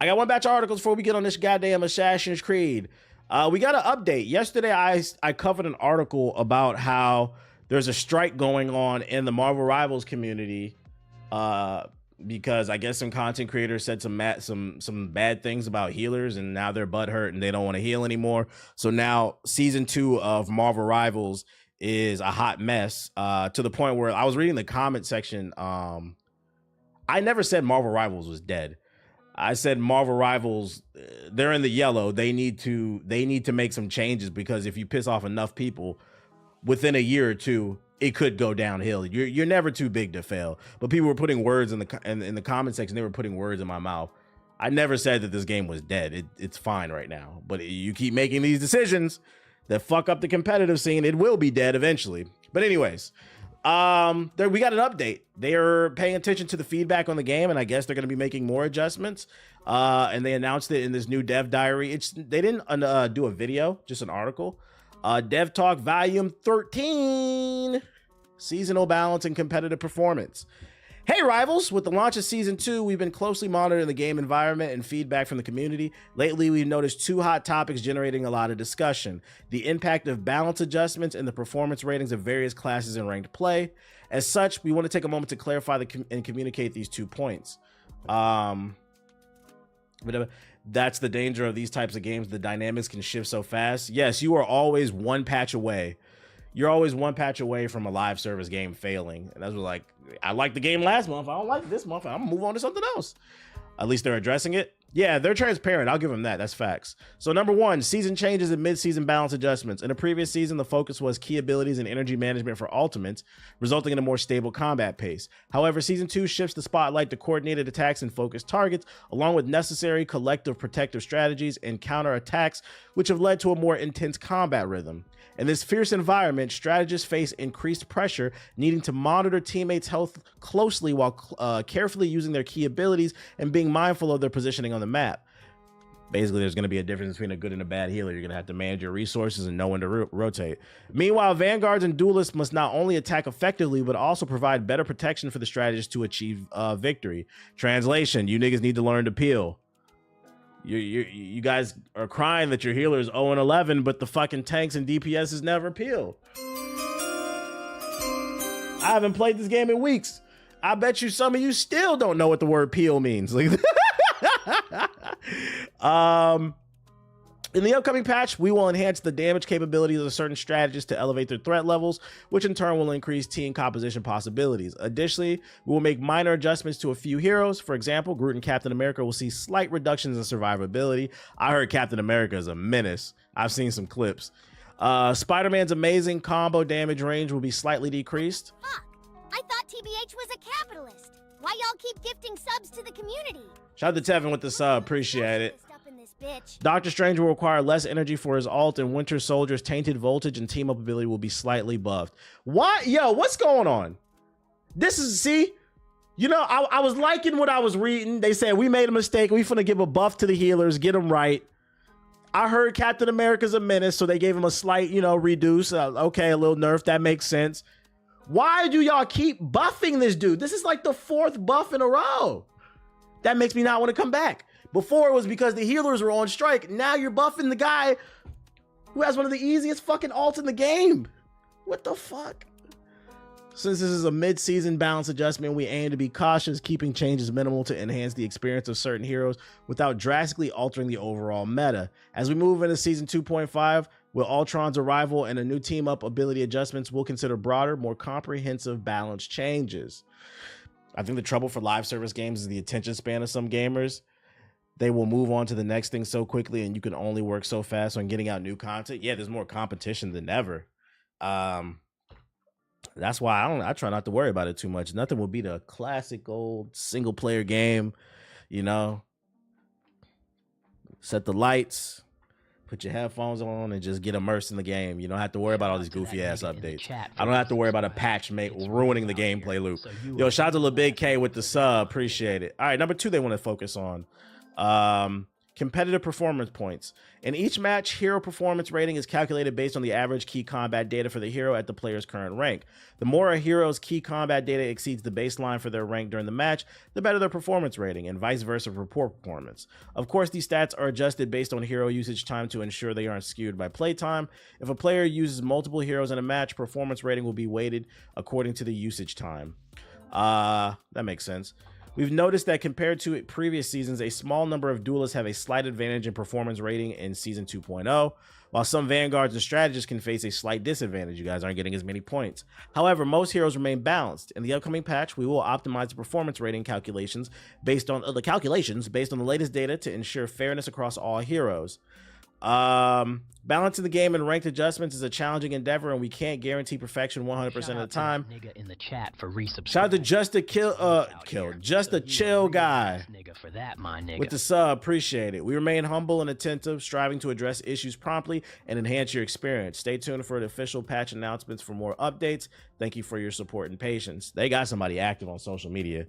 I got one batch of articles before we get on this goddamn Assassin's Creed. We got an update. Yesterday, I covered an article about how there's a strike going on in the Marvel Rivals community because I guess some content creators said some bad things about healers, and now they're butthurt and they don't want to heal anymore. So now season 2 of Marvel Rivals is a hot mess to the point where I was reading the comment section. I never said Marvel Rivals was dead. I said Marvel Rivals, they're in the yellow. They need to make some changes, because if you piss off enough people within a year or two, it could go downhill. You're never too big to fail. But people were putting words in the comment section. They were putting words in my mouth. I never said that this game was dead. It's fine right now. But you keep making these decisions that fuck up the competitive scene, it will be dead eventually. But anyways, we got an update. They are paying attention to the feedback on the game, and I guess they're going to be making more adjustments. And they announced it in this new dev diary. They didn't do a video, just an article. Dev Talk Volume 13, Seasonal Balance and Competitive Performance. Hey Rivals, with the launch of Season 2, we've been closely monitoring the game environment and feedback from the community. Lately, we've noticed 2 hot topics generating a lot of discussion: the impact of balance adjustments and the performance ratings of various classes in ranked play. As such, we want to take a moment to clarify and communicate these 2 points. That's the danger of these types of games. The dynamics can shift so fast. Yes, you are always one patch away. You're always one patch away from a live service game failing. And that's what, like, I liked the game last month. I don't like it this month. I'm gonna move on to something else. At least they're addressing it. Yeah, they're transparent. I'll give them that. That's facts. So number 1, season changes and mid-season balance adjustments. In the previous season, the focus was key abilities and energy management for ultimates, resulting in a more stable combat pace. However, season 2 shifts the spotlight to coordinated attacks and focused targets, along with necessary collective protective strategies and counter attacks, which have led to a more intense combat rhythm. In this fierce environment, strategists face increased pressure, needing to monitor teammates' health closely while carefully using their key abilities and being mindful of their positioning on the map. Basically, there's going to be a difference between a good and a bad healer. You're going to have to manage your resources and know when to rotate. Meanwhile, vanguards and duelists must not only attack effectively, but also provide better protection for the strategist to achieve victory. Translation: you niggas need to learn to peel. You guys are crying that your healer is 0-11, but the fucking tanks and DPS is never peel. I haven't played this game in weeks. I bet you some of you still don't know what the word peel means. Like, in the upcoming patch, we will enhance the damage capabilities of certain strategists to elevate their threat levels, which in turn will increase team composition possibilities. Additionally, we will make minor adjustments to a few heroes. For example, Groot and Captain America will see slight reductions in survivability. I heard Captain America is a menace. I've seen some clips. Spider-Man's amazing combo damage range will be slightly decreased. Fuck, I thought TBH was a capitalist. Why y'all keep gifting subs to the community? Shout out to Tevin with the sub, appreciate it. Bitch. Doctor Strange will require less energy for his ult, and Winter Soldier's tainted voltage and team up ability will be slightly buffed. What? Yo, what's going on? This is, see, you know, I was liking what I was reading. They said we made a mistake. We finna give a buff to the healers, get them right. I heard Captain America's a menace, so they gave him a slight, you know, reduce. Okay, a little nerf, that makes sense. Why do y'all keep buffing this dude? This is like the 4th buff in a row. That makes me not want to come back. Before it was because the healers were on strike. Now you're buffing the guy who has one of the easiest fucking ults in the game. What the fuck? Since this is a mid-season balance adjustment, we aim to be cautious, keeping changes minimal to enhance the experience of certain heroes without drastically altering the overall meta. As we move into Season 2.5, with Ultron's arrival and a new team-up ability adjustments, we'll consider broader, more comprehensive balance changes. I think the trouble for live service games is the attention span of some gamers. They will move on to the next thing so quickly, and you can only work so fast on getting out new content. Yeah, there's more competition than ever. That's why I try not to worry about it too much. Nothing will beat a classic old single player game, you know. Set the lights, put your headphones on, and just get immersed in the game. You don't have to worry about all these goofy ass updates. I don't have to worry about a patch ruining the gameplay loop. Yo, shout out to LeBig K with the sub, appreciate it. All right, number 2 they want to focus on. Competitive performance points. In each match, hero performance rating is calculated based on the average key combat data for the hero at the player's current rank. The more a hero's key combat data exceeds the baseline for their rank during the match, the better their performance rating, and vice versa for poor performance. Of course, these stats are adjusted based on hero usage time to ensure they aren't skewed by playtime. If a player uses multiple heroes in a match, performance rating will be weighted according to the usage time. That makes sense. We've noticed that compared to previous seasons, a small number of duelists have a slight advantage in performance rating in Season 2.0, while some vanguards and strategists can face a slight disadvantage. You guys aren't getting as many points. However, most heroes remain balanced. In the upcoming patch, we will optimize the performance rating calculations based on the latest data to ensure fairness across all heroes. Balancing the game and ranked adjustments is a challenging endeavor, and we can't guarantee perfection 100% of the time. Nigga in the chat for resubscribe. Shout out to just a chill guy Nigga for that, my nigga. with the sub. Appreciate it. We remain humble and attentive, striving to address issues promptly and enhance your experience. Stay tuned for the official patch announcements for more updates. Thank you for your support and patience. They got somebody active on social media.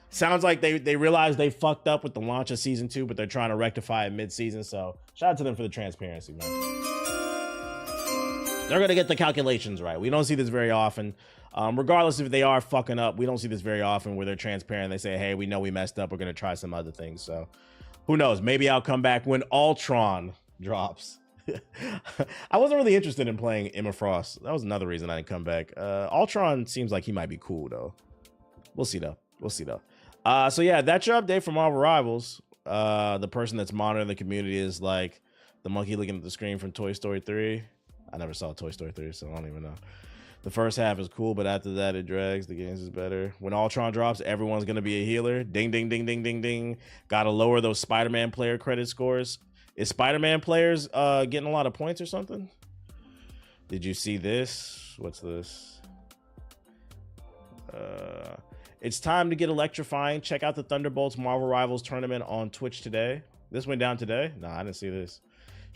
Sounds like they realized they fucked up with the launch of Season 2, but they're trying to rectify it mid-season, so shout out to them for the transparency, man. They're going to get the calculations right. We don't see this very often. Regardless if they are fucking up, we don't see this very often where they're transparent. They say, hey, we know we messed up. We're going to try some other things. So who knows? Maybe I'll come back when Ultron drops. I wasn't really interested in playing Emma Frost. That was another reason I didn't come back. Ultron seems like he might be cool, though. We'll see, though. So yeah, that's your update from Marvel Rivals. The person that's monitoring the community is like the monkey looking at the screen from Toy Story 3. I never saw Toy Story 3, so I don't even know. The first half is cool, but after that it drags. The games is better. When Ultron drops, everyone's gonna be a healer. Ding, ding, ding, ding, ding, ding. Gotta lower those Spider-Man player credit scores. Is Spider-Man players getting a lot of points or something? Did you see this? What's this? It's time to get electrifying. Check out the Thunderbolts Marvel Rivals Tournament on Twitch today. This went down today? No, I didn't see this.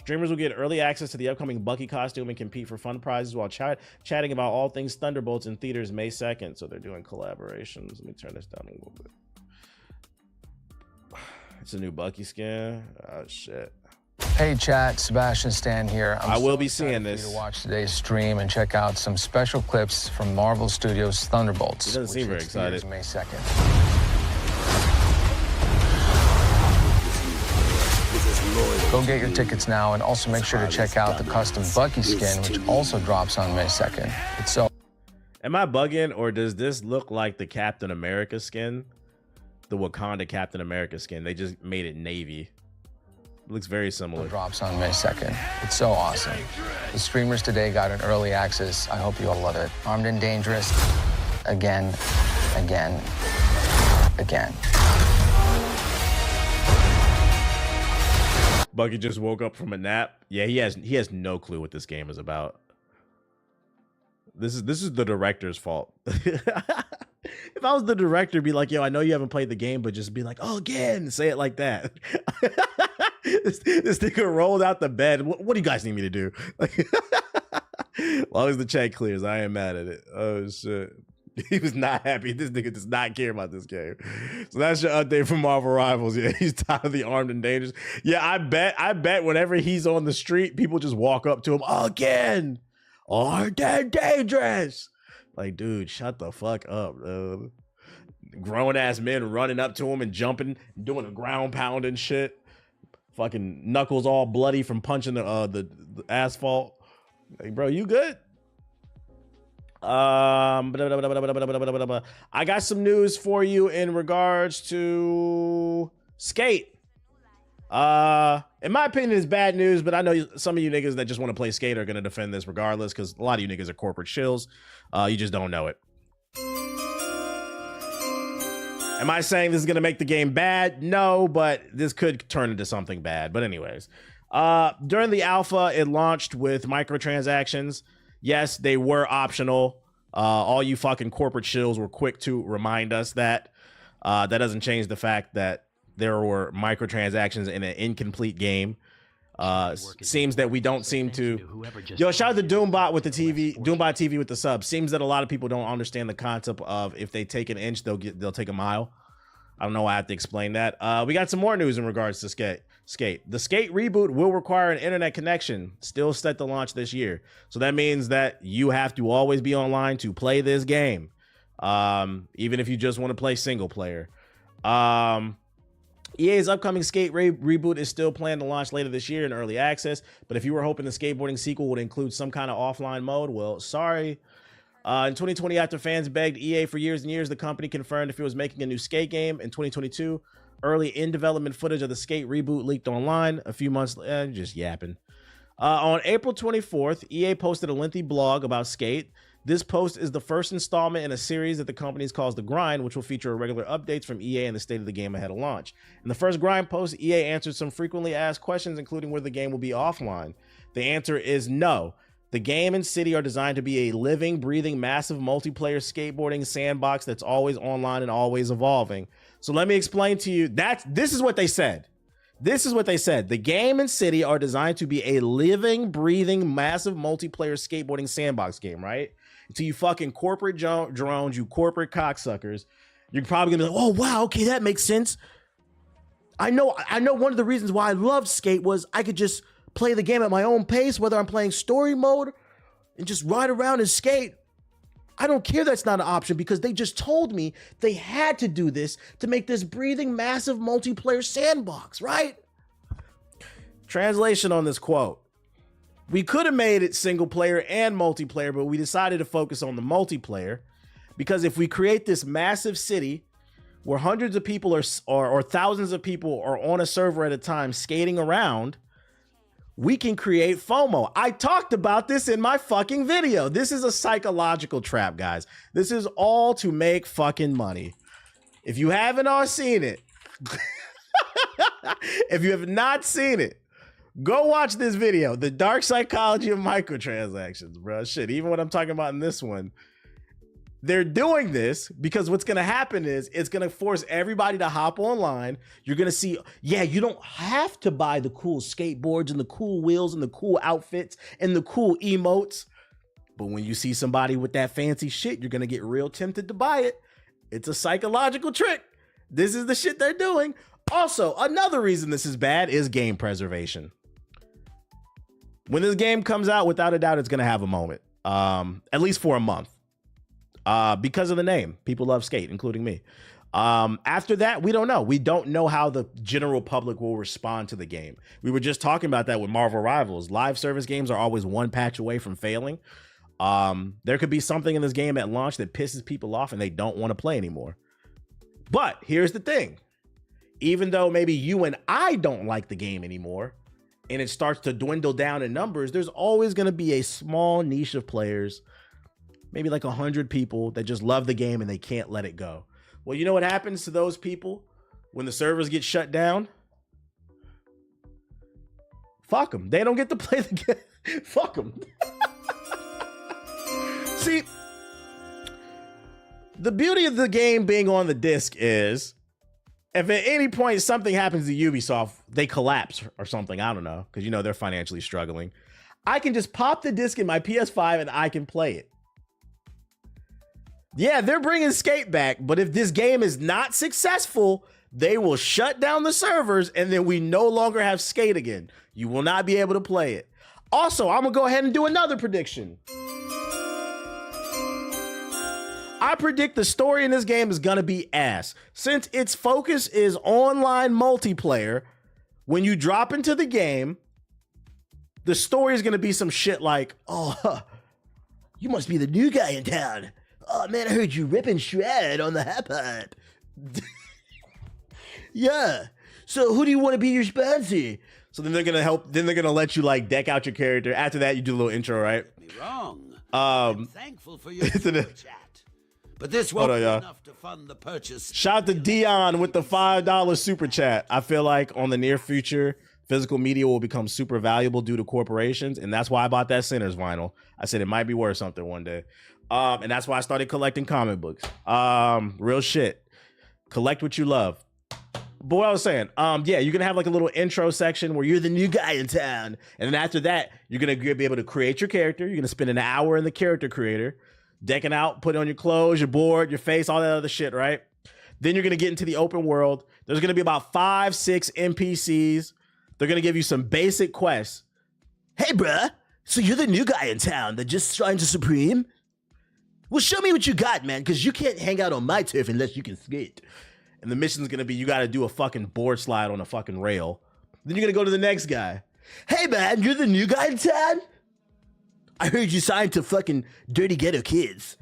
Streamers will get early access to the upcoming Bucky costume and compete for fun prizes while chatting about all things Thunderbolts in theaters May 2nd. So they're doing collaborations. Let me turn this down a little bit. It's a new Bucky skin. Oh, shit. Hey chat, Sebastian Stan here. I will be seeing this. To watch today's stream and check out some special clips from Marvel Studios' Thunderbolts. He doesn't seem very excited. May 2nd. Go get your tickets now, and also make sure to check out the custom Bucky skin, which also drops on May 2nd. It's so. Am I bugging, or does this look like the Captain America skin? The Wakanda Captain America skin. They just made it navy. It looks very similar. Drops on May 2nd. It's so awesome. The streamers today got an early access. I hope you all love it. Armed and Dangerous. Again. Bucky just woke up from a nap. Yeah, he has no clue what this game is about. This is the director's fault. If I was the director, it'd be like, yo, I know you haven't played the game, but just be like, oh, again, say it like that. This nigga rolled out the bed. What do you guys need me to do? Like, as long as the check clears, I ain't mad at it. Oh, shit. He was not happy. This nigga does not care about this game. So that's your update from Marvel Rivals. Yeah, he's tired of the Armed and Dangerous. Yeah, I bet whenever he's on the street, people just walk up to him, again, Armed and Dangerous. Like, dude, shut the fuck up, dude. Grown ass men running up to him and jumping, doing a ground pound and shit. Fucking knuckles all bloody from punching the asphalt. Like, bro, you good? I got some news for you in regards to Skate. In my opinion, it's bad news, but I know some of you niggas that just want to play Skate are gonna defend this regardless, because a lot of you niggas are corporate shills. You just don't know it. Am I saying this is gonna make the game bad? No, but this could turn into something bad. But anyways, during the alpha, it launched with microtransactions. Yes, they were optional. All you fucking corporate shills were quick to remind us that. That doesn't change the fact that there were microtransactions in an incomplete game. Seems that we don't seem to. Yo, shout out to Doombot with the TV, Doombot TV with the sub. Seems that a lot of people don't understand the concept of if they take an inch, they'll take a mile. I don't know why I have to explain that. We got some more news in regards to Skate. The Skate reboot will require an internet connection, still set to launch this year. So that means that you have to always be online to play this game, even if you just want to play single player. EA's upcoming Skate reboot is still planned to launch later this year in early access, but if you were hoping the skateboarding sequel would include some kind of offline mode, well, sorry. In 2020, after fans begged EA for years and years, the company confirmed if it was making a new Skate game. In 2022, early in-development footage of the Skate reboot leaked online. A few months later, just yapping. On April 24th, EA posted a lengthy blog about Skate. This post is the first installment in a series that the company calls The Grind, which will feature regular updates from EA and the state of the game ahead of launch. In the first Grind post, EA answered some frequently asked questions, including whether the game will be offline. The answer is no. The game and city are designed to be a living, breathing, massive multiplayer skateboarding sandbox that's always online and always evolving. So let me explain to you, this is what they said. This is what they said. The game and city are designed to be a living, breathing, massive multiplayer skateboarding sandbox game, right? To you fucking corporate drones, you corporate cocksuckers, you're probably gonna be like, oh wow, okay, that makes sense. I know one of the reasons why I loved Skate was I could just play the game at my own pace, whether I'm playing story mode and just ride around and skate. I don't care that's not an option because they just told me they had to do this to make this breathing, massive multiplayer sandbox, right? Translation on this quote. We could have made it single player and multiplayer, but we decided to focus on the multiplayer because if we create this massive city where hundreds of people or thousands of people are on a server at a time skating around, we can create FOMO. I talked about this in my fucking video. This is a psychological trap, guys. This is all to make fucking money. If you haven't all seen it, if you have not seen it, go watch this video, The Dark Psychology of Microtransactions, bro. Shit, even what I'm talking about in this one, they're doing this because what's going to happen is it's going to force everybody to hop online. You're going to see, yeah, you don't have to buy the cool skateboards and the cool wheels and the cool outfits and the cool emotes. But when you see somebody with that fancy shit, you're going to get real tempted to buy it. It's a psychological trick. This is the shit they're doing. Also, another reason this is bad is game preservation. When this game comes out, without a doubt, it's going to have a moment, at least for a month. Because of the name. People love Skate, including me. After that, we don't know. We don't know how the general public will respond to the game. We were just talking about that with Marvel Rivals. Live service games are always one patch away from failing. There could be something in this game at launch that pisses people off and they don't want to play anymore. But here's the thing. Even though maybe you and I don't like the game anymore and it starts to dwindle down in numbers, there's always going to be a small niche of players, maybe like 100 people that just love the game and they can't let it go. Well, you know what happens to those people when the servers get shut down? Fuck them. They don't get to play the game. Fuck them. See, the beauty of the game being on the disc is if at any point something happens to Ubisoft, they collapse or something, I don't know, because you know they're financially struggling. I can just pop the disc in my PS5 and I can play it. Yeah, they're bringing Skate back, but if this game is not successful, they will shut down the servers and then we no longer have Skate again. You will not be able to play it. Also, I'm gonna go ahead and do another prediction. I predict the story in this game is gonna be ass. Since its focus is online multiplayer, when you drop into the game, the story is gonna be some shit like, oh, you must be the new guy in town. Oh man, I heard you ripping shred on the hip hop. Yeah. So who do you want to be your sponsor? So then they're gonna help. Then they're gonna let you like deck out your character. After that, you do a little intro, right? Be wrong. I'm thankful for your super chat, but this won't be enough to fund the purchase. Shout out to Dion with the $5 super chat. I feel like on the near future, physical media will become super valuable due to corporations, and that's why I bought that Sinners vinyl. I said it might be worth something one day. And that's why I started collecting comic books. Real shit. Collect what you love. But what I was saying, yeah, you're gonna have like a little intro section where you're the new guy in town, and then after that, you're gonna be able to create your character. You're gonna spend an hour in the character creator, decking out, putting on your clothes, your board, your face, all that other shit, right? Then you're going to get into the open world. There's going to be about 5-6 NPCs. They're going to give you some basic quests. Hey, bruh, so you're the new guy in town that just signed to Supreme? Well, show me what you got, man, because you can't hang out on my turf unless you can skate. And the mission's going to be you got to do a fucking board slide on a fucking rail. Then you're going to go to the next guy. Hey, man, you're the new guy in town? I heard you signed to fucking Dirty Ghetto Kids.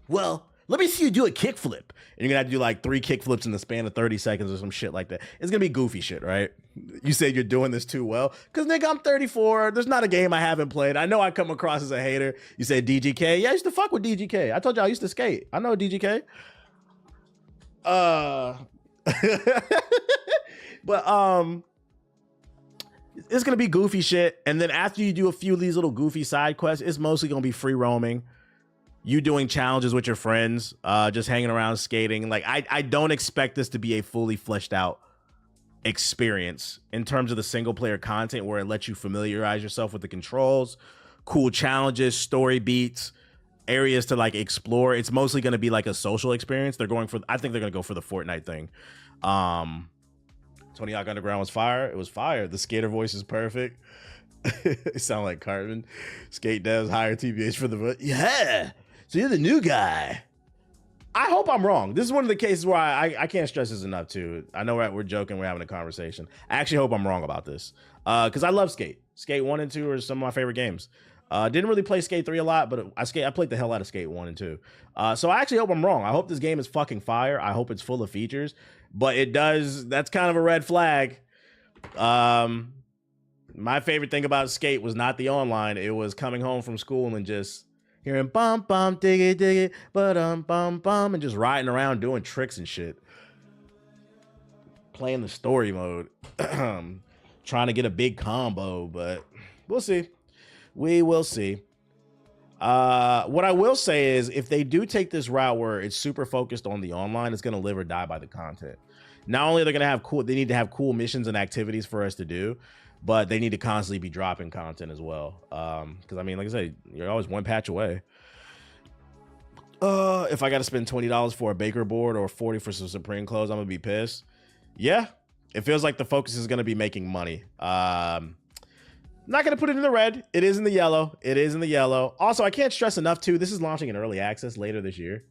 Well, let me see you do a kickflip. And you're going to have to do like 3 kickflips in the span of 30 seconds or some shit like that. It's going to be goofy shit, right? You said you're doing this too well. Because, nigga, I'm 34. There's not a game I haven't played. I know I come across as a hater. You said DGK. Yeah, I used to fuck with DGK. I told you I used to skate. I know DGK. But, it's going to be goofy shit. And then after you do a few of these little goofy side quests, it's mostly going to be free roaming. You doing challenges with your friends, just hanging around skating. Like, I don't expect this to be a fully fleshed out experience in terms of the single player content where it lets you familiarize yourself with the controls, cool challenges, story beats, areas to like explore. It's mostly going to be like a social experience. I think they're going to go for the Fortnite thing. Tony Hawk Underground was fire. It was fire. The skater voice is perfect. It sound like Cartman. Skate devs hire TBH for the yeah. So you're the new guy. I hope I'm wrong. This is one of the cases where I can't stress this enough too. I know we're joking, we're having a conversation. I actually hope I'm wrong about this. Because I love Skate. Skate 1 and 2 are some of my favorite games. Didn't really play Skate 3 a lot, but I played the hell out of Skate 1 and 2. So I actually hope I'm wrong. I hope this game is fucking fire. I hope it's full of features. But that's kind of a red flag. My favorite thing about Skate was not the online. It was coming home from school and just hearing bum bum dig it, bum bum, and just riding around doing tricks and shit. Playing the story mode. Trying to get a big combo, but we'll see. We will see. What I will say is if they do take this route where it's super focused on the online, it's going to live or die by the content. Not only are they going to have they need to have cool missions and activities for us to do, but they need to constantly be dropping content as well. Because I mean, like I said, you're always one patch away. If I got to spend $20 for a Baker board or $40 for some Supreme clothes, I'm gonna be pissed. Yeah, it feels like the focus is gonna be making money. Not gonna put it in the red. It is in the yellow. It is in the yellow. Also, I can't stress enough too. This is launching in early access later this year.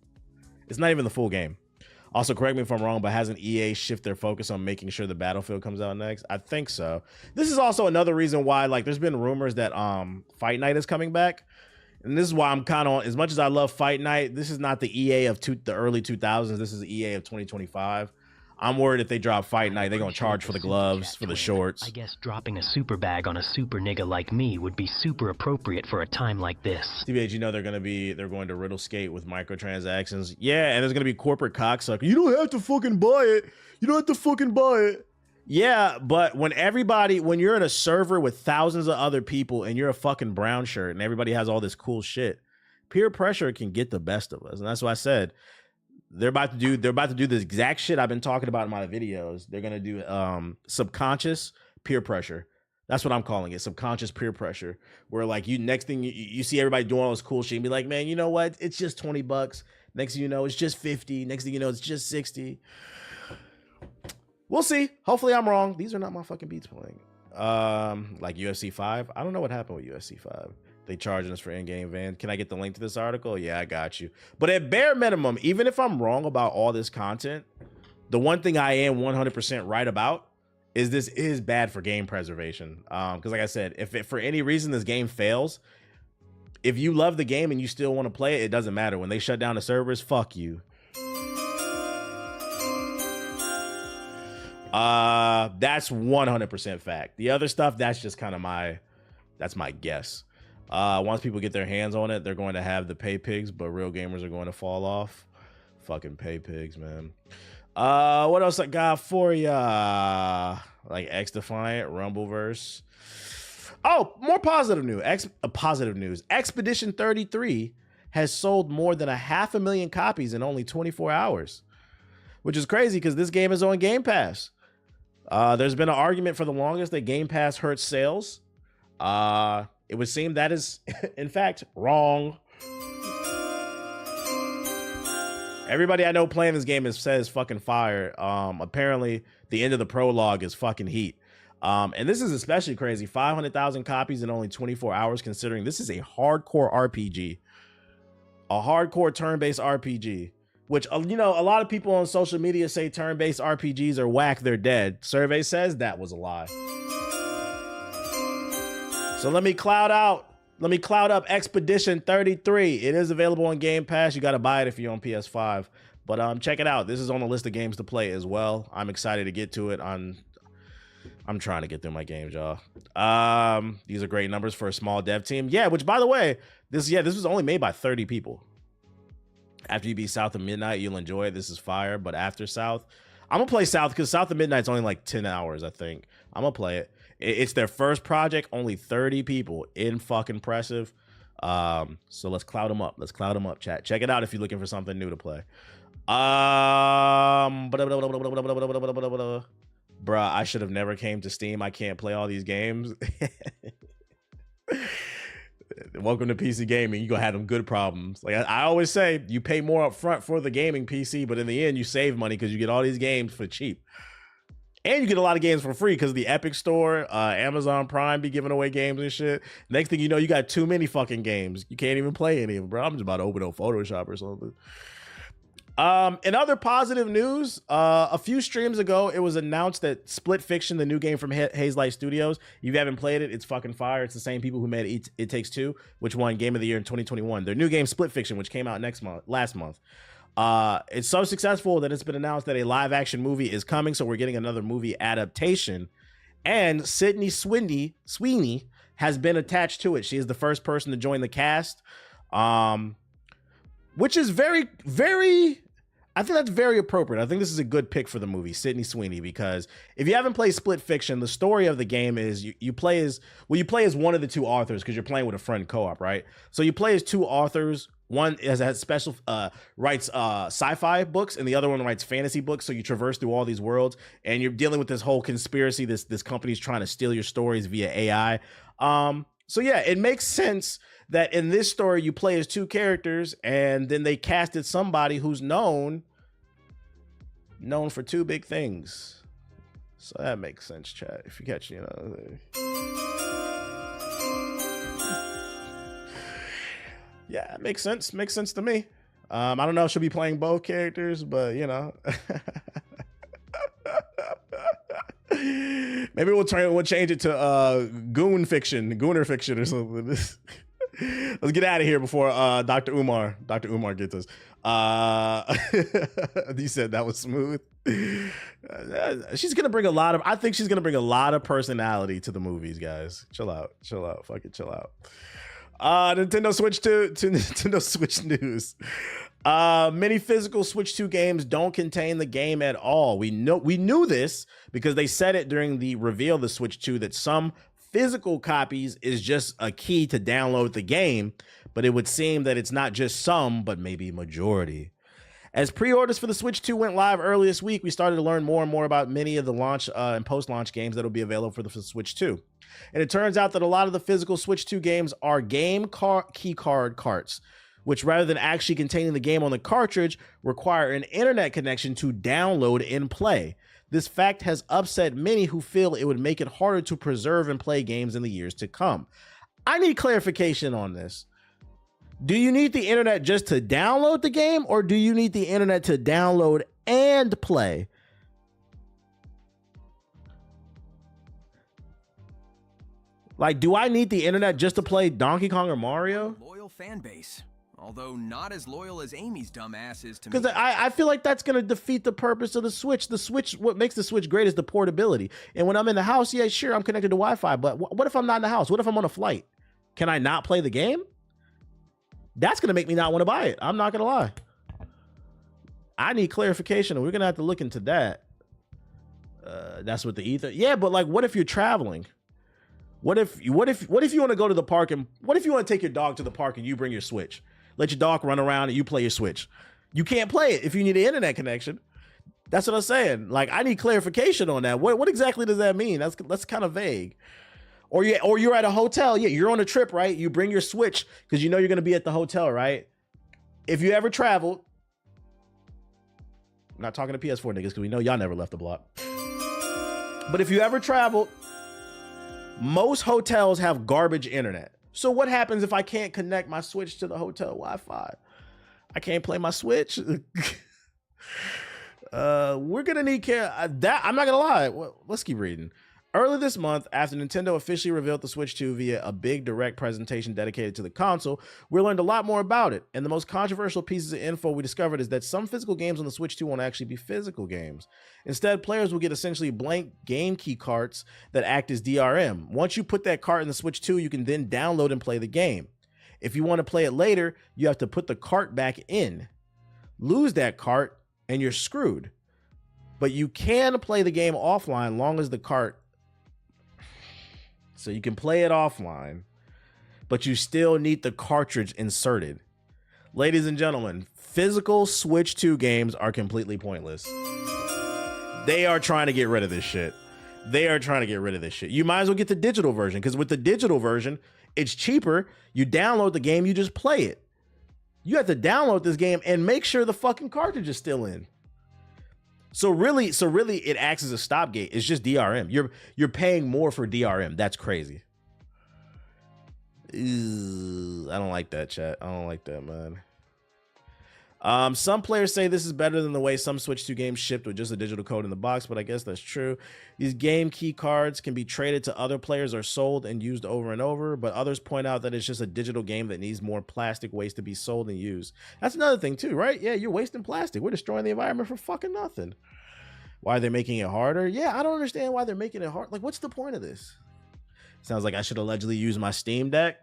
It's not even the full game. Also, correct me if I'm wrong, but hasn't EA shift their focus on making sure the Battlefield comes out next? I think so. This is also another reason why, like, there's been rumors that Fight Night is coming back. And this is why I'm kind of, as much as I love Fight Night, this is not the EA of the early 2000s. This is the EA of 2025. I'm worried if they drop Fight Night, they're going to charge for the gloves, for the shorts. I guess dropping a super bag on a super nigga like me would be super appropriate for a time like this. TBH, you know they're going to riddle skate with microtransactions. Yeah, and there's going to be corporate cocksucker. You don't have to fucking buy it. You don't have to fucking buy it. Yeah, but when you're in a server with thousands of other people and you're a fucking brown shirt and everybody has all this cool shit, peer pressure can get the best of us. And that's why I said, they're about to do the exact shit I've been talking about in my videos. They're gonna do subconscious peer pressure. That's what I'm calling it, subconscious peer pressure. Where like next thing you see everybody doing all this cool shit and be like, man, you know what? It's just $20. Next thing you know, it's just 50. Next thing you know, it's just 60. We'll see. Hopefully I'm wrong. These are not my fucking beats playing. Like UFC 5. I don't know what happened with UFC 5. They charging us for in-game van. Can I get the link to this article? Yeah, I got you. But at bare minimum, even if I'm wrong about all this content, the one thing I am 100% right about is this is bad for game preservation. Because like I said, if for any reason this game fails, if you love the game and you still want to play it, it doesn't matter. When they shut down the servers, fuck you. That's 100% fact. The other stuff, that's just kind of my guess. Once people get their hands on it, they're going to have the pay pigs, but real gamers are going to fall off. Fucking pay pigs, man. What else I got for ya? Like X Defiant, Rumbleverse. Oh, more positive news. Expedition 33 has sold more than 500,000 copies in only 24 hours, which is crazy because this game is on Game Pass. There's been an argument for the longest that Game Pass hurts sales. It would seem that is, in fact, wrong. Everybody I know playing this game says fucking fire. Apparently the end of the prologue is fucking heat. And this is especially crazy. 500,000 copies in only 24 hours, considering this is a hardcore RPG. A hardcore turn-based RPG. Which, you know, a lot of people on social media say turn-based RPGs are whack, they're dead. Survey says that was a lie. So let me cloud up Expedition 33. It is available on Game Pass. You got to buy it if you're on PS5. But check it out. This is on the list of games to play as well. I'm excited to get to it. I'm trying to get through my games, y'all. These are great numbers for a small dev team. Yeah, which by the way, this was only made by 30 people. After you beat South of Midnight, you'll enjoy it. This is fire. But after South, I'm gonna play South because South of Midnight's only like 10 hours, I think. I'm gonna play it. It's their first project, only 30 people. In fucking impressive. So let's cloud them up. Let's cloud them up, chat. Check it out if you're looking for something new to play. Bruh, I should have never came to Steam. I can't play all these games. Welcome to PC gaming. You gonna have them good problems. Like I always say, you pay more up front for the gaming PC, but in the end, you save money because you get all these games for cheap. And you get a lot of games for free because the Epic Store, Amazon Prime be giving away games and shit. Next thing you know, you got too many fucking games. You can't even play any of them, bro. I'm just about to open up Photoshop or something. In other positive news, a few streams ago, it was announced that Split Fiction, the new game from Haze Light Studios, if you haven't played it, it's fucking fire. It's the same people who made It Takes Two, which won Game of the Year in 2021. Their new game, Split Fiction, which came out last month. It's so successful that it's been announced that a live action movie is coming, so we're getting another movie adaptation. And Sydney Sweeney has been attached to it. She is the first person to join the cast, which is very, very... I think that's very appropriate. I think this is a good pick for the movie, Sydney Sweeney, because if you haven't played Split Fiction, the story of the game is you play as one of the two authors because you're playing with a friend co-op, right? So you play as two authors. One has special writes sci-fi books, and the other one writes fantasy books. So you traverse through all these worlds, and you're dealing with this whole conspiracy. This company's trying to steal your stories via AI. So yeah, it makes sense that in this story you play as two characters, and then they casted somebody who's known for two big things. So that makes sense, chat. If you catch, yeah, it makes sense. Makes sense to me. I don't know if she'll be playing both characters, but maybe we'll change it to Gooner fiction or something. Let's get out of here before Dr. Umar gets us. You said that was smooth. She's gonna bring I think she's gonna bring a lot of personality to the movies, guys. Chill out, fucking chill out. Nintendo Switch news. Many physical Switch 2 games don't contain the game at all. We knew this because they said it during the reveal of the Switch 2 that some physical copies is just a key to download the game, but it would seem that it's not just some, but maybe majority. As pre-orders for the Switch 2 went live early this week, we started to learn more and more about many of the launch and post-launch games that will be available for the Switch 2. And it turns out that a lot of the physical Switch 2 games are game key card carts, which rather than actually containing the game on the cartridge, require an internet connection to download and play. This fact has upset many who feel it would make it harder to preserve and play games in the years to come. I need clarification on this. Do you need the internet just to download the game, or do you need the internet to download and play? Like, do I need the internet just to play Donkey Kong or Mario? Loyal fan base. Although not as loyal as Amy's dumbass is to me. Because I feel like that's going to defeat the purpose of the Switch. What makes the Switch great is the portability. And when I'm in the house, yeah, sure, I'm connected to Wi-Fi. But what if I'm not in the house? What if I'm on a flight? Can I not play the game? That's going to make me not want to buy it. I'm not going to lie. I need clarification, and we're going to have to look into that. That's what the ether. Yeah, but like, what if you're traveling? What if you want to go to the park, and what if you want to take your dog to the park and you bring your Switch? Let your dog run around and you play your Switch. You can't play it if you need an internet connection. That's what I'm saying. Like, I need clarification on that. What exactly does that mean? That's kind of vague. Or you're at a hotel. Yeah, you're on a trip, right? You bring your Switch because you know you're going to be at the hotel, right? If you ever traveled I'm not talking to PS4 niggas because we know y'all never left the block. But if you ever traveled, most hotels have garbage internet. So what happens if I can't connect my Switch to the hotel Wi-Fi? I can't play my Switch. We're gonna need care. That I'm not gonna lie. Well, let's keep reading. Earlier this month, after Nintendo officially revealed the Switch 2 via a big direct presentation dedicated to the console, we learned a lot more about it. And the most controversial pieces of info we discovered is that some physical games on the Switch 2 won't actually be physical games. Instead, players will get essentially blank game key carts that act as DRM. Once you put that cart in the Switch 2, you can then download and play the game. If you want to play it later, you have to put the cart back in. Lose that cart, and you're screwed. But you can play the game offline long as the cart. So you can play it offline, but you still need the cartridge inserted. Ladies and gentlemen, physical Switch 2 games are completely pointless. They are trying to get rid of this shit. You might as well get the digital version, because with the digital version, it's cheaper. You download the game, you just play it. You have to download this game and make sure the fucking cartridge is still in. So really, it acts as a stopgate. It's just DRM. You're paying more for DRM. That's crazy. Ew, I don't like that, chat. I don't like that, man. Some players say this is better than the way some Switch 2 games shipped with just a digital code in the box, but I guess that's true. These game key cards can be traded to other players or sold and used over and over, but others point out that it's just a digital game that needs more plastic waste to be sold and used. That's another thing too, right? Yeah, you're wasting plastic. We're destroying the environment for fucking nothing. Why are they making it harder? Yeah, I don't understand why they're making it hard. Like, what's the point of this? Sounds like I should allegedly use my Steam Deck.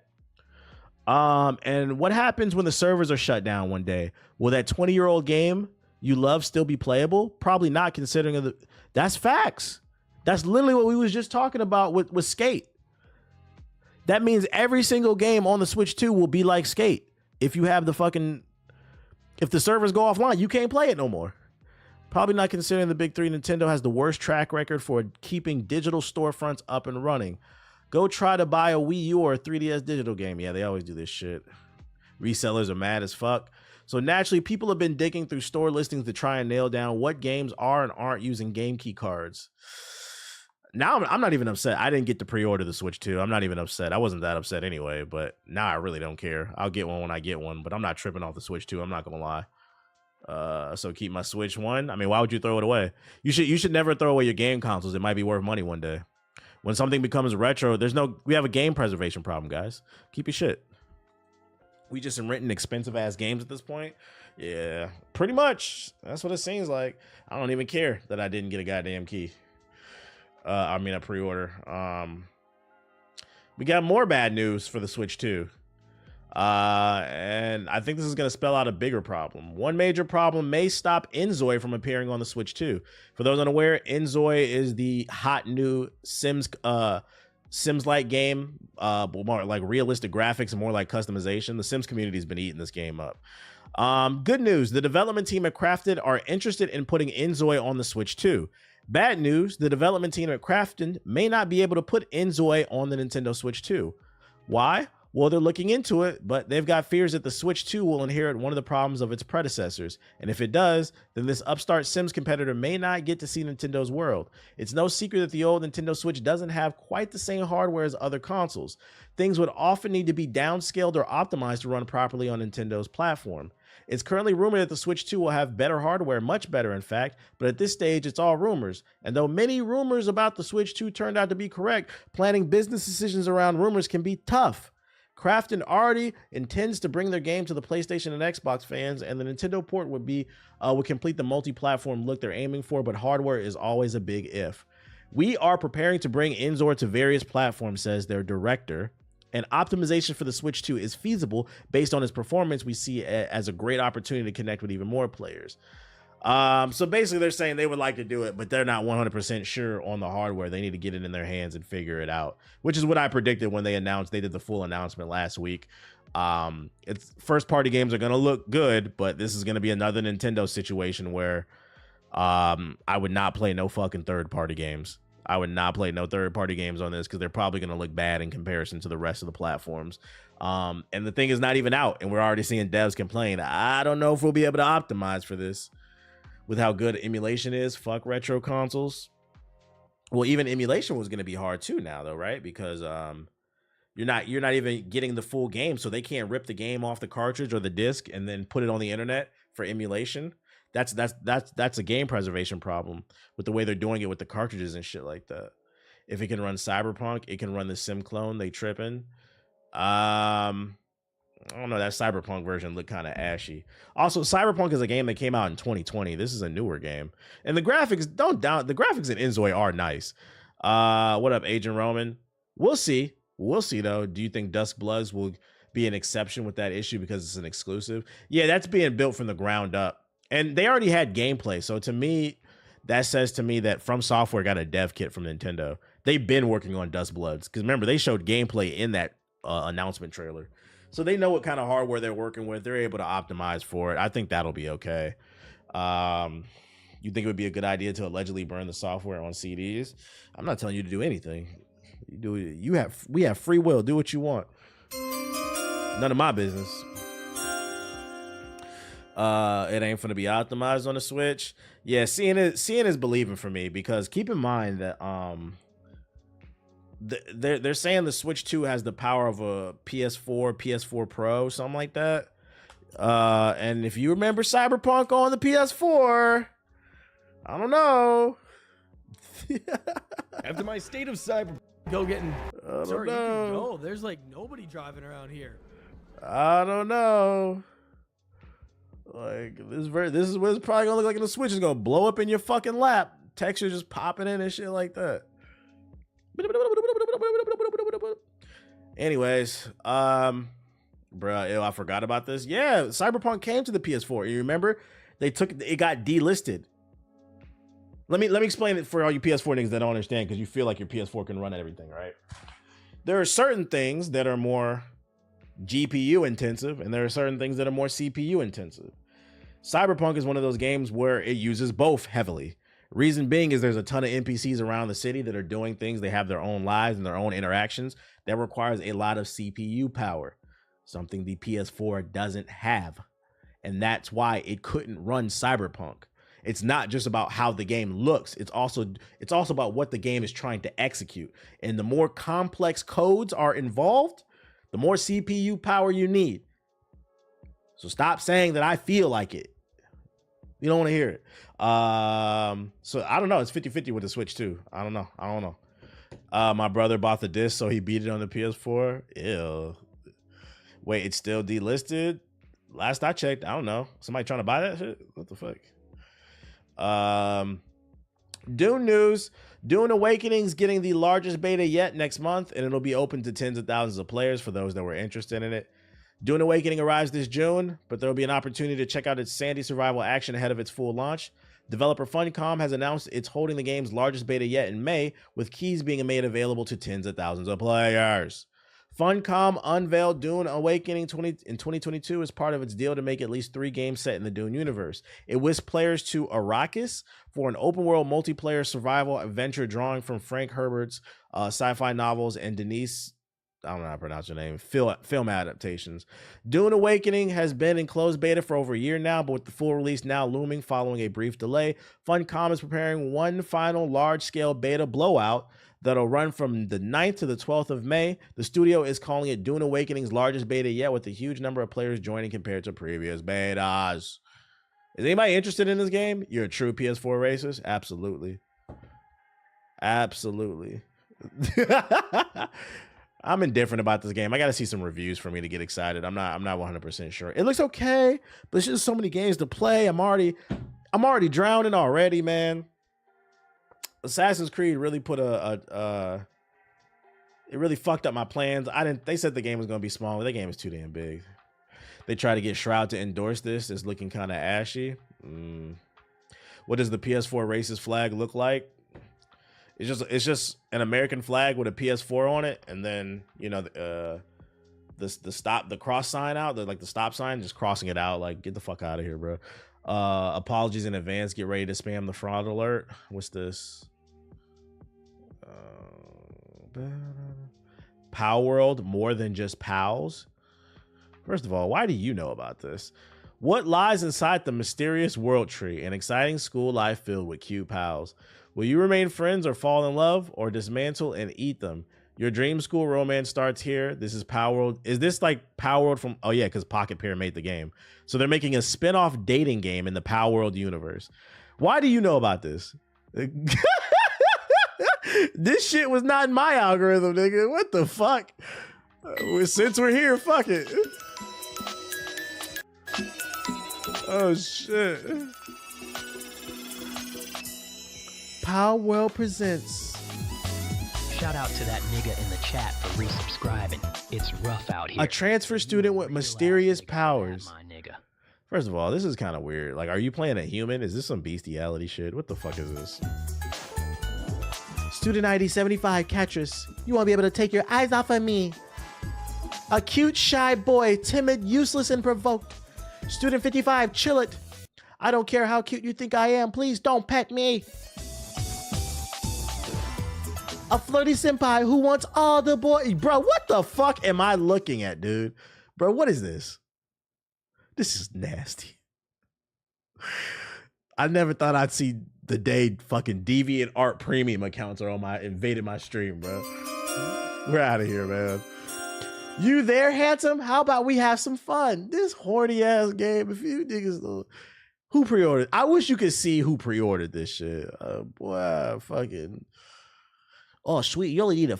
And what happens when the servers are shut down one day? Will that 20-year-old game you love still be playable? Probably not, considering that's facts. That's literally what we was just talking about with Skate. That means every single game on the Switch 2 will be like Skate. If you have if the servers go offline, you can't play it no more. Probably not, considering the big three. Nintendo has the worst track record for keeping digital storefronts up and running. Go try to buy a Wii U or a 3DS digital game. Yeah, they always do this shit. Resellers are mad as fuck. So naturally, people have been digging through store listings to try and nail down what games are and aren't using game key cards. Now I'm not even upset. I didn't get to pre-order the Switch 2. I'm not even upset. I wasn't that upset anyway, but now I really don't care. I'll get one when I get one, but I'm not tripping off the Switch 2. I'm not gonna lie. So keep my Switch 1. I mean, why would you throw it away? You should never throw away your game consoles. It might be worth money one day. When something becomes retro, we have a game preservation problem, guys. Keep your shit. We just renting expensive ass games at this point. Yeah, pretty much. That's what it seems like. I don't even care that I didn't get a goddamn key. I mean, a pre-order. We got more bad news for the Switch 2. And I think this is going to spell out a bigger problem. One major problem may stop Enzoy from appearing on the Switch 2. For those unaware, Enzoy is the hot new Sims-like game, more like realistic graphics and more like customization. The Sims community has been eating this game up. Good news, the development team at Crafton are interested in putting Enzoy on the Switch 2. Bad news, the development team at Crafton may not be able to put Enzoy on the Nintendo Switch 2. Why? Well, they're looking into it, but they've got fears that the Switch 2 will inherit one of the problems of its predecessors. And if it does, then this upstart Sims competitor may not get to see Nintendo's world. It's no secret that the old Nintendo Switch doesn't have quite the same hardware as other consoles. Things would often need to be downscaled or optimized to run properly on Nintendo's platform. It's currently rumored that the Switch 2 will have better hardware, much better in fact, but at this stage it's all rumors. And though many rumors about the Switch 2 turned out to be correct, planning business decisions around rumors can be tough. Crafton already intends to bring their game to the PlayStation and Xbox fans, and the Nintendo port would complete the multi-platform look they're aiming for, but hardware is always a big if. We are preparing to bring Enzoy to various platforms, says their director, and optimization for the Switch 2 is feasible based on its performance. We see it as a great opportunity to connect with even more players. So basically they're saying they would like to do it, but they're not 100% sure on the hardware. They need to get it in their hands and figure it out, which is what I predicted when they did the full announcement last week. It's first party games are going to look good, but this is going to be another Nintendo situation where I would not play no fucking third party games. I would not play no third party games on this because they're probably going to look bad in comparison to the rest of the platforms. And the thing is not even out, and we're already seeing devs complain. I don't know if we'll be able to optimize for this. with how good emulation is. Fuck retro consoles. Well, even emulation was going to be hard too now, though, right? Because you're not even getting the full game, so they can't rip the game off the cartridge or the disc and then put it on the internet for emulation. That's a game preservation problem with the way they're doing it with the cartridges and shit like that. If it can run Cyberpunk, it can run the sim clone. They tripping. I don't know. That Cyberpunk version looked kind of ashy. Also, Cyberpunk is a game that came out in 2020. This is a newer game, and the graphics the graphics in Enzoy are nice. What up, Agent Roman? We'll see. We'll see though. Do you think Dusk Bloods will be an exception with that issue because it's an exclusive? Yeah, that's being built from the ground up, and they already had gameplay. So to me, that says to me that From Software got a dev kit from Nintendo. They've been working on Dusk Bloods because remember they showed gameplay in that announcement trailer. So they know what kind of hardware they're working with. They're able to optimize for it. I think that'll be okay. You think it would be a good idea to allegedly burn the software on CDs? I'm not telling you to do anything. We have free will. Do what you want. None of my business. It ain't gonna be optimized on the Switch. Yeah, seeing is believing for me, because keep in mind that they're saying the Switch 2 has the power of a PS4 Pro, something like that. And if you remember Cyberpunk on the PS4, I don't know. After my state of cyber, go getting. Sorry, you can go. There's like nobody driving around here. I don't know. Like this is what it's probably gonna look like in the Switch. It's gonna blow up in your fucking lap. Texture just popping in and shit like that. Anyways, bro, I forgot about this. Yeah, Cyberpunk came to the PS4. You remember? It got delisted. Let me explain it for all you PS4 niggas that don't understand, because you feel like your PS4 can run everything, right? There are certain things that are more GPU intensive, and there are certain things that are more CPU intensive. Cyberpunk is one of those games where it uses both heavily. Reason being is there's a ton of NPCs around the city that are doing things. They have their own lives and their own interactions. That requires a lot of CPU power, something the PS4 doesn't have. And that's why it couldn't run Cyberpunk. It's not just about how the game looks. It's also about what the game is trying to execute. And the more complex codes are involved, the more CPU power you need. So stop saying that I feel like it. You don't want to hear it. So I don't know. It's 50-50 with the Switch too. I don't know. My brother bought the disc, so he beat it on the PS4. Ew. Wait, it's still delisted? Last I checked, I don't know. Somebody trying to buy that shit? What the fuck? Dune news. Dune Awakening's getting the largest beta yet next month, and it'll be open to tens of thousands of players for those that were interested in it. Dune Awakening arrives this June, but there will be an opportunity to check out its sandy survival action ahead of its full launch. Developer Funcom has announced it's holding the game's largest beta yet in May, with keys being made available to tens of thousands of players. Funcom unveiled Dune Awakening in 2022 as part of its deal to make at least 3 games set in the Dune universe. It whisked players to Arrakis for an open-world multiplayer survival adventure drawing from Frank Herbert's sci-fi novels and Denise, I don't know how to pronounce her name, film adaptations. Dune Awakening has been in closed beta for over a year now, but with the full release now looming following a brief delay, Funcom is preparing one final large-scale beta blowout that'll run from the 9th to the 12th of May. The studio is calling it Dune Awakening's largest beta yet, with a huge number of players joining compared to previous betas. Is anybody interested in this game? You're a true PS4 racist? Absolutely. Absolutely. I'm indifferent about this game. I got to see some reviews for me to get excited. I'm not 100% sure. It looks okay, but there's just so many games to play. I'm already drowning already, man. Assassin's Creed really put it really fucked up my plans. They said the game was going to be small. The game is too damn big. They tried to get Shroud to endorse this. It's looking kind of ashy. What does the PS4 racist flag look like? It's just an American flag with a PS4 on it, and then the cross sign out, the stop sign, just crossing it out. Like, get the fuck out of here, bro. Apologies in advance. Get ready to spam the fraud alert. What's this? Pow World, more than just pals. First of all, why do you know about this? What lies inside the mysterious world tree? An exciting school life filled with cute pals. Will you remain friends or fall in love or dismantle and eat them? Your dream school romance starts here. This is Power World. Is this like Power World from... Oh, yeah, because Pocket Pair made the game. So they're making a spin-off dating game in the Power World universe. Why do you know about this? This shit was not in my algorithm, nigga. What the fuck? Since we're here, fuck it. Oh, shit. Power World presents. Shout out to that nigga in the chat for resubscribing. It's rough out here. A transfer student with mysterious powers. My nigga. First of all, this is kind of weird. Like, are you playing a human? Is this some bestiality shit? What the fuck is this? Student ID 75, Catrice. You won't be able to take your eyes off of me. A cute, shy boy, timid, useless, and provoked. Student 55, chill it. I don't care how cute you think I am. Please don't pet me. A flirty senpai who wants all the boys. Bro, what the fuck am I looking at, dude? Bro, what is this? This is nasty. I never thought I'd see the day fucking Deviant Art Premium accounts are on invaded my stream, bro. We're out of here, man. You there, handsome? How about we have some fun? This horny ass game. If you niggas who pre-ordered? I wish you could see who pre-ordered this shit. Boy, fucking. Oh, sweet. You only need a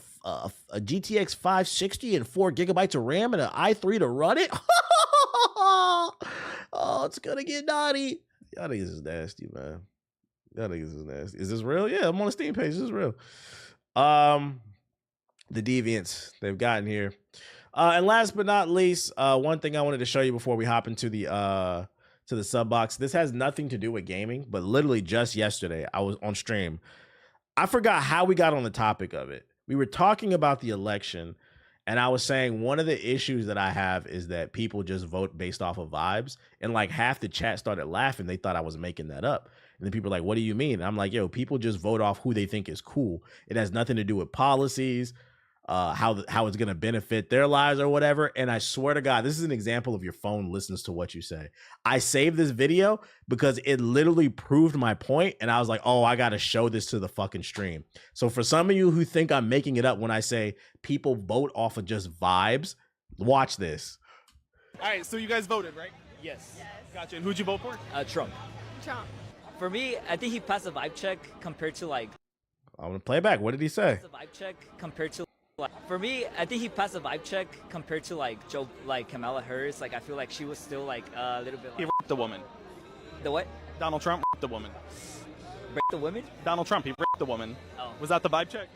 GTX 560 and 4 gigabytes of RAM and an i3 to run it? Oh, it's gonna get naughty. Y'all niggas is nasty, man. Y'all niggas is nasty. Is this real? Yeah, I'm on the Steam page. This is real. The deviants they've gotten here. And last but not least, one thing I wanted to show you before we hop into the sub box. This has nothing to do with gaming, but literally just yesterday I was on stream. I forgot how we got on the topic of it. We were talking about the election, and I was saying one of the issues that I have is that people just vote based off of vibes, and like half the chat started laughing. They thought I was making that up. And then people are like, what do you mean? And I'm like, yo, people just vote off who they think is cool. It has nothing to do with policies, how it's going to benefit their lives or whatever. And I swear to God, this is an example of your phone listens to what you say. I saved this video because it literally proved my point. And I was like, oh, I got to show this to the fucking stream. So for some of you who think I'm making it up when I say people vote off of just vibes, watch this. All right, so you guys voted, right? Yes. Gotcha. And who'd you vote for? Trump. For me, I think he passed a vibe check compared to like... I'm going to play back. What did he say? A vibe check compared to... For me, I think he passed a vibe check compared to like Kamala Harris. Like I feel like she was still like a little bit. Like, he raped the woman. The what? Donald Trump raped the woman. Raped the woman? Donald Trump, he raped the woman. Oh. Was that the vibe check?